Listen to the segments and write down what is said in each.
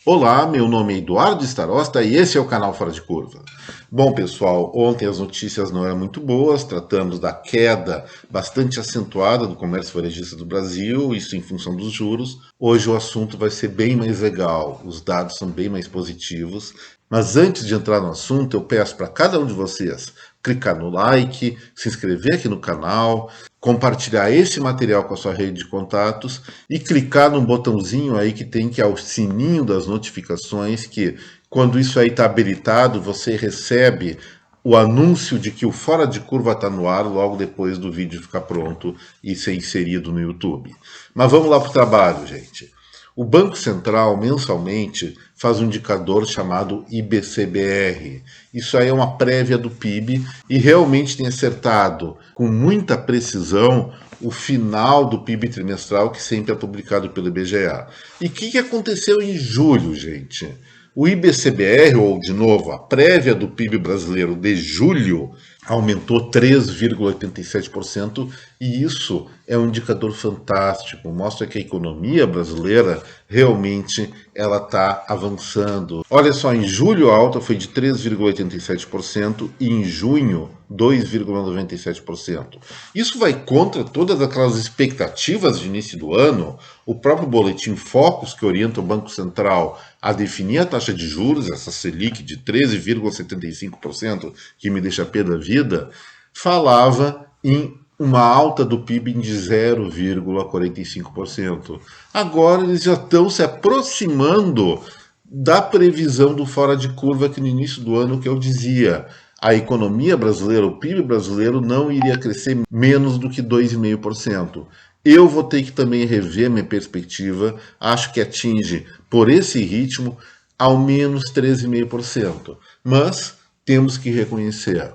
Olá, meu nome é Eduardo Starosta e esse é o canal Fora de Curva. Bom, pessoal, ontem as notícias não eram muito boas, tratamos da queda bastante acentuada do comércio varejista do Brasil, isso em função dos juros. Hoje o assunto vai ser bem mais legal, os dados são bem mais positivos. Mas antes de entrar no assunto, eu peço para cada um de vocês clicar no like, se inscrever aqui no canal, compartilhar esse material com a sua rede de contatos e clicar no botãozinho aí que tem que é o sininho das notificações, que quando isso aí está habilitado, você recebe o anúncio de que o Fora de Curva está no ar logo depois do vídeo ficar pronto e ser inserido no YouTube. Mas vamos lá para o trabalho, gente. O Banco Central, mensalmente, faz um indicador chamado IBCBR. Isso aí é uma prévia do PIB e realmente tem acertado com muita precisão o final do PIB trimestral, que sempre é publicado pelo IBGE. E o que aconteceu em julho, gente? O IBCBR, ou de novo, a prévia do PIB brasileiro de julho, aumentou 3,87% e isso é um indicador fantástico, mostra que a economia brasileira realmente ela está avançando. Olha só, em julho a alta foi de 3,87% e em junho 2,97%. Isso vai contra todas aquelas expectativas de início do ano. O próprio boletim Focus, que orienta o Banco Central a definir a taxa de juros, essa Selic de 13,75%, que me deixa pé da vida, falava em uma alta do PIB de 0,45%. Agora eles já estão se aproximando da previsão do fora de curva que no início do ano que eu dizia, a economia brasileira, o PIB brasileiro não iria crescer menos do que 2,5%. Eu vou ter que também rever minha perspectiva, acho que atinge, por esse ritmo, ao menos 13,5%. Mas temos que reconhecer,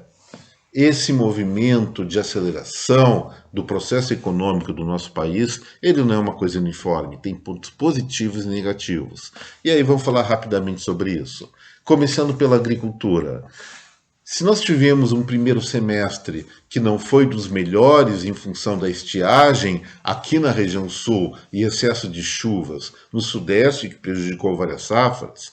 esse movimento de aceleração do processo econômico do nosso país, ele não é uma coisa uniforme, tem pontos positivos e negativos. E aí vamos falar rapidamente sobre isso. Começando pela agricultura. Se nós tivemos um primeiro semestre que não foi dos melhores em função da estiagem aqui na região sul e excesso de chuvas no sudeste que prejudicou várias safras,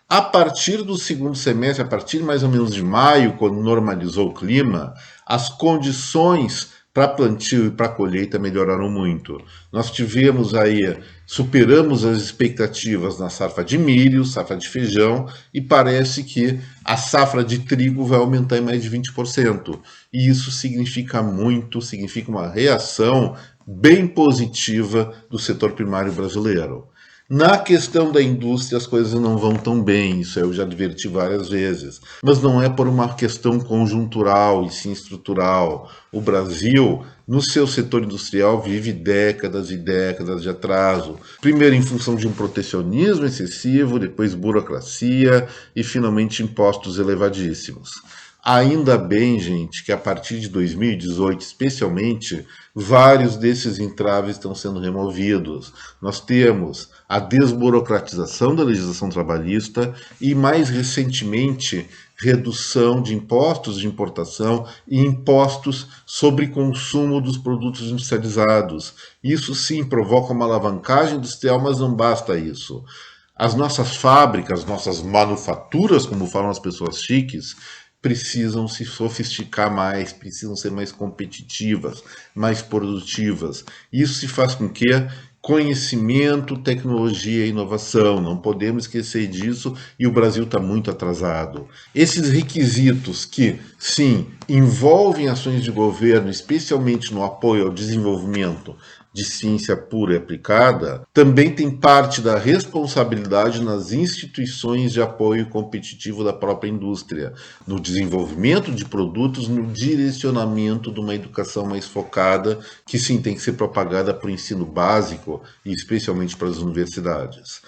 a partir do segundo semestre, a partir mais ou menos de maio, quando normalizou o clima, as condições para plantio e para colheita melhoraram muito. Nós tivemos aí, superamos as expectativas na safra de milho, safra de feijão, e parece que a safra de trigo vai aumentar em mais de 20%. E isso significa muito, significa uma reação bem positiva do setor primário brasileiro. Na questão da indústria, as coisas não vão tão bem, isso eu já adverti várias vezes. Mas não é por uma questão conjuntural e sim estrutural. O Brasil, no seu setor industrial, vive décadas e décadas de atraso. Primeiro, em função de um protecionismo excessivo, depois burocracia e, finalmente, impostos elevadíssimos. Ainda bem, gente, que a partir de 2018, especialmente, vários desses entraves estão sendo removidos. Nós temos a desburocratização da legislação trabalhista e, mais recentemente, redução de impostos de importação e impostos sobre consumo dos produtos industrializados. Isso sim provoca uma alavancagem industrial, mas não basta isso. As nossas fábricas, nossas manufaturas, como falam as pessoas chiques, precisam se sofisticar mais, precisam ser mais competitivas, mais produtivas. Isso se faz com que conhecimento, tecnologia e inovação. Não podemos esquecer disso e o Brasil está muito atrasado. Esses requisitos que, sim, envolvem ações de governo, especialmente no apoio ao desenvolvimento de ciência pura e aplicada, também tem parte da responsabilidade nas instituições de apoio competitivo da própria indústria, no desenvolvimento de produtos, no direcionamento de uma educação mais focada, que sim tem que ser propagada para o ensino básico e especialmente para as universidades.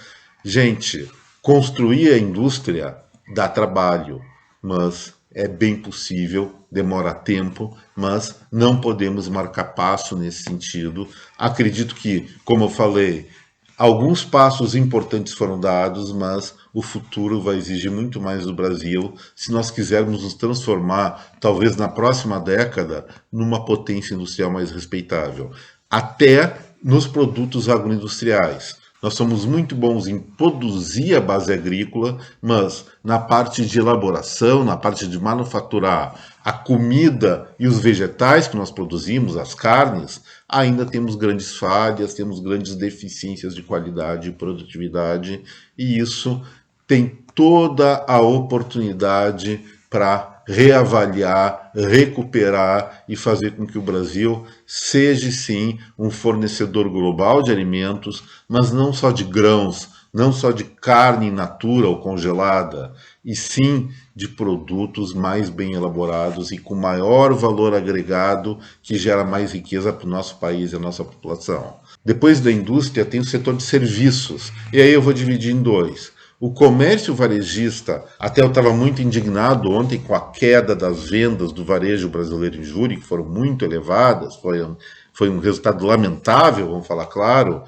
Gente, construir a indústria dá trabalho, mas é bem possível, demora tempo, mas não podemos marcar passo nesse sentido. Acredito que, como eu falei, alguns passos importantes foram dados, mas o futuro vai exigir muito mais do Brasil se nós quisermos nos transformar, talvez na próxima década, numa potência industrial mais respeitável. Até nos produtos agroindustriais. Nós somos muito bons em produzir a base agrícola, mas na parte de elaboração, na parte de manufaturar a comida e os vegetais que nós produzimos, as carnes, ainda temos grandes falhas, temos grandes deficiências de qualidade e produtividade, e isso tem toda a oportunidade para reavaliar, recuperar e fazer com que o Brasil seja sim um fornecedor global de alimentos, mas não só de grãos, não só de carne in natura ou congelada, e sim de produtos mais bem elaborados e com maior valor agregado que gera mais riqueza para o nosso país e a nossa população. Depois da indústria tem o setor de serviços, e aí eu vou dividir em dois. O comércio varejista, até eu estava muito indignado ontem com a queda das vendas do varejo brasileiro em julho, que foram muito elevadas, foi um resultado lamentável, vamos falar claro,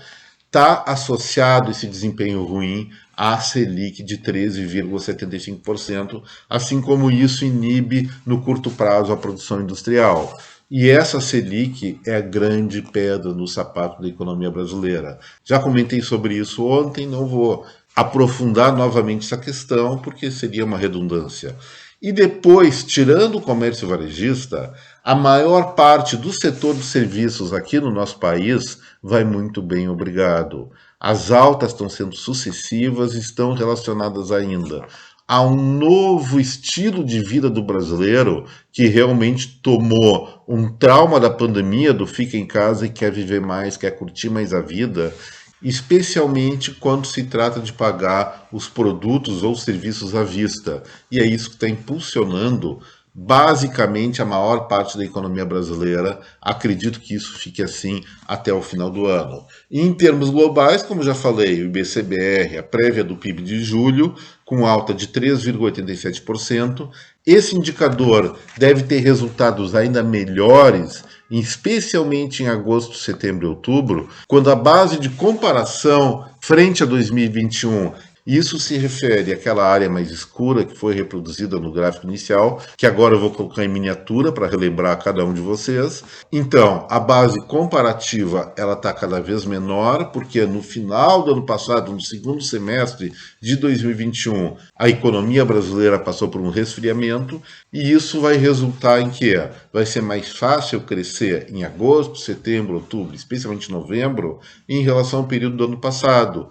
está associado esse desempenho ruim à Selic de 13,75%, assim como isso inibe no curto prazo a produção industrial. E essa Selic é a grande pedra no sapato da economia brasileira. Já comentei sobre isso ontem, não vou aprofundar novamente essa questão, porque seria uma redundância. E depois, tirando o comércio varejista, a maior parte do setor de serviços aqui no nosso país vai muito bem, obrigado. As altas estão sendo sucessivas e estão relacionadas ainda a um novo estilo de vida do brasileiro que realmente tomou um trauma da pandemia, do fica em casa e quer viver mais, quer curtir mais a vida, especialmente quando se trata de pagar os produtos ou serviços à vista. E é isso que está impulsionando basicamente a maior parte da economia brasileira. Acredito que isso fique assim até o final do ano. E em termos globais, como já falei, o IBCBR, a prévia do PIB de julho, com alta de 3,87%. Esse indicador deve ter resultados ainda melhores, especialmente em agosto, setembro e outubro, quando a base de comparação frente a 2021, isso se refere àquela área mais escura que foi reproduzida no gráfico inicial, que agora eu vou colocar em miniatura para relembrar a cada um de vocês. Então, a base comparativa ela está cada vez menor, porque no final do ano passado, no segundo semestre de 2021, a economia brasileira passou por um resfriamento, e isso vai resultar em que vai ser mais fácil crescer em agosto, setembro, outubro, especialmente novembro, em relação ao período do ano passado.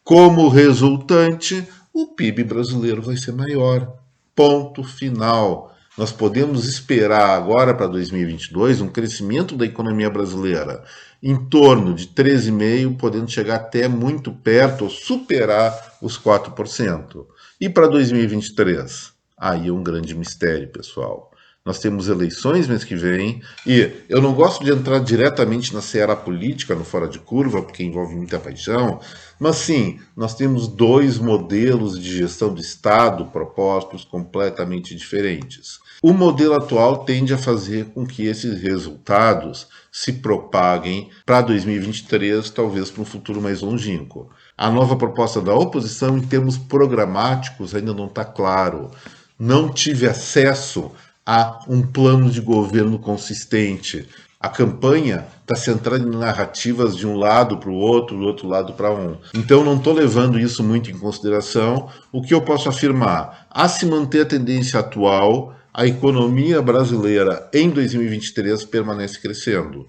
Como resultante, o PIB brasileiro vai ser maior. Ponto final. Nós podemos esperar agora para 2022 um crescimento da economia brasileira em torno de 13,5%, podendo chegar até muito perto ou superar os 4%. E para 2023? Aí é um grande mistério, pessoal. Nós temos eleições mês que vem, e eu não gosto de entrar diretamente na seara política, no Fora de Curva, porque envolve muita paixão, mas sim, nós temos dois modelos de gestão do Estado propostos completamente diferentes. O modelo atual tende a fazer com que esses resultados se propaguem para 2023, talvez para um futuro mais longínquo. A nova proposta da oposição, em termos programáticos, ainda não está claro. Não tive acesso a um plano de governo consistente. A campanha está centrada em narrativas de um lado para o outro, do outro lado para um. Então não estou levando isso muito em consideração. O que eu posso afirmar? A se manter a tendência atual, a economia brasileira em 2023 permanece crescendo.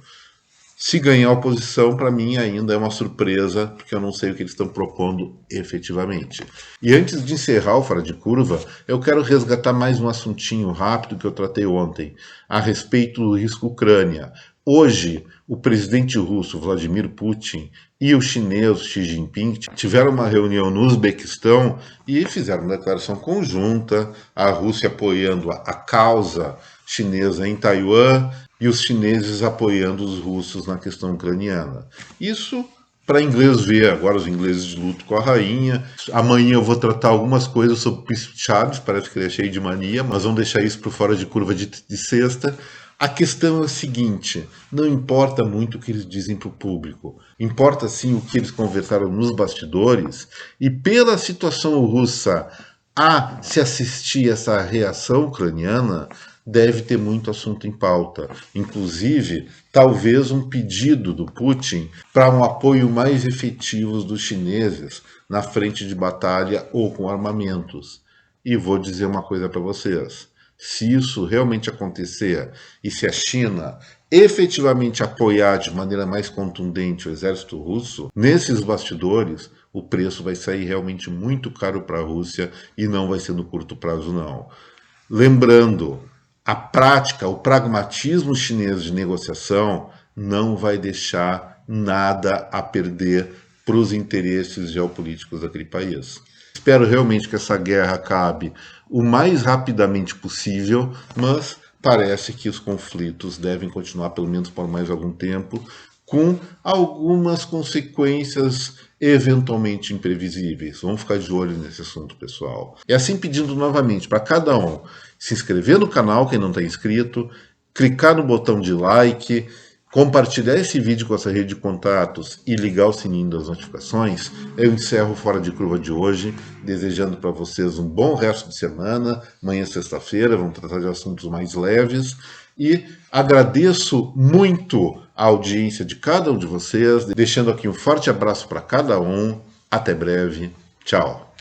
Se ganhar a oposição, para mim ainda é uma surpresa, porque eu não sei o que eles estão propondo efetivamente. E antes de encerrar o Fora de Curva, eu quero resgatar mais um assuntinho rápido que eu tratei ontem, a respeito do risco Ucrânia. Hoje, o presidente russo Vladimir Putin e o chinês Xi Jinping tiveram uma reunião no Uzbequistão e fizeram uma declaração conjunta, a Rússia apoiando a causa chinesa em Taiwan e os chineses apoiando os russos na questão ucraniana. Isso para inglês ver, agora os ingleses de luto com a rainha. Amanhã eu vou tratar algumas coisas sobre o Príncipe Charles, parece que ele é cheio de mania, mas vamos deixar isso para Fora de Curva de sexta. A questão é a seguinte, não importa muito o que eles dizem para o público, importa sim o que eles conversaram nos bastidores, e pela situação russa a se assistir essa reação ucraniana, deve ter muito assunto em pauta. Inclusive, talvez um pedido do Putin para um apoio mais efetivo dos chineses na frente de batalha ou com armamentos. E vou dizer uma coisa para vocês. Se isso realmente acontecer e se a China efetivamente apoiar de maneira mais contundente o exército russo, nesses bastidores o preço vai sair realmente muito caro para a Rússia e não vai ser no curto prazo, não. Lembrando, a prática, o pragmatismo chinês de negociação não vai deixar nada a perder para os interesses geopolíticos daquele país. Espero realmente que essa guerra acabe o mais rapidamente possível, mas parece que os conflitos devem continuar pelo menos por mais algum tempo, com algumas consequências eventualmente imprevisíveis. Vamos ficar de olho nesse assunto, pessoal. E assim pedindo novamente para cada um se inscrever no canal, quem não está inscrito, clicar no botão de like, compartilhar esse vídeo com essa rede de contatos e ligar o sininho das notificações. Eu encerro o Fora de Curva de hoje, desejando para vocês um bom resto de semana. Amanhã é sexta-feira, vamos tratar de assuntos mais leves. E agradeço muito a audiência de cada um de vocês, deixando aqui um forte abraço para cada um. Até breve. Tchau.